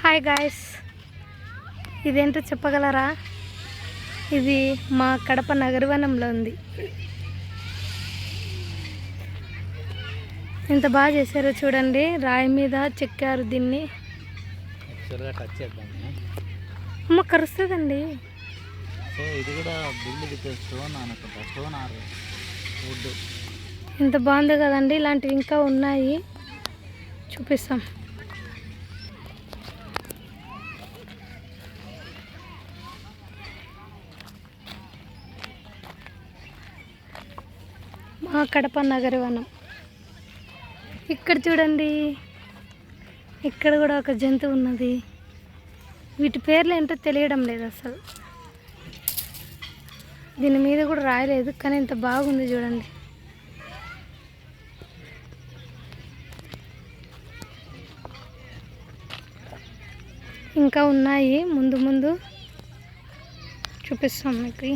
Hi guys, ఇదేంటో చెప్పగలరా? ఇది మా కడప నగరవనంలో ఉంది. ఎంత బాగా చేశారో చూడండి. రాయి మీద చెక్కారు దీన్ని. అమ్మ కరుస్తుందండి. ఎంత బాగుందో కదండి. ఇలాంటివి ఇంకా ఉన్నాయి, చూపిస్తాం. మా కడప నగరవనం. ఇక్కడ చూడండి, ఇక్కడ కూడా ఒక జంతువు ఉన్నది. వీటి పేర్లు ఏంటో తెలియడం లేదు అసలు. దీని మీద కూడా రాయలేదు, కానీ ఇంత బాగుంది చూడండి. ఇంకా ఉన్నాయి, ముందు ముందు చూపిస్తాం మీకు.